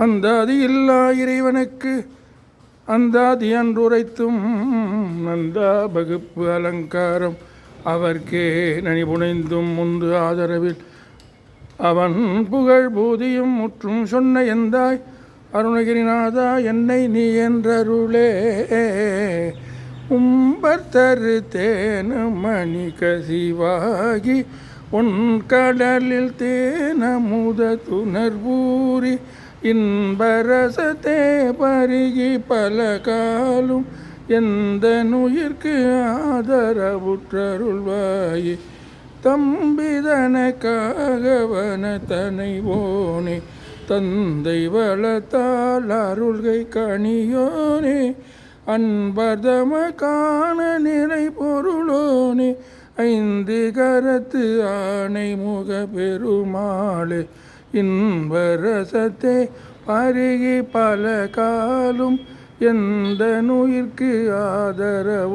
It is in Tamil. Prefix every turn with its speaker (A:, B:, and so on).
A: அந்தாதி இல்லா இறைவனுக்கு அந்தாதி அன்றுரைத்தும் நந்தா பகுப்பு அலங்காரம் அவர்க்கே நனிபுனைந்தும் முந்து ஆதரவில் அவன் புகழ் பூதியும் முற்றும் சொன்ன எந்தாய் அருணகிரிநாதா என்னை நீ என்றருளே. உம்பர்தரு தேனு மணி கசிவாகி உன் கடலில் தேனமுத துணர்வூரி இன்பரசத்தே பருகி பல காலும் எந்த நுயிர்க்கு ஆதரவுற்றருள்வாயே. தம்பிதனக்காகவன தனைவோனே தந்தை வளத்தால் அருள்கை கணியோனே அன்பர்தம காண நிறை பொருளோனே ஐந்து கரத்து ஆணை முக பெருமாளே. இன்பரசத்தே பருகி பல காலும் எந்த நுயிர்க்கு ஆதரவுற்றருள்வாயே.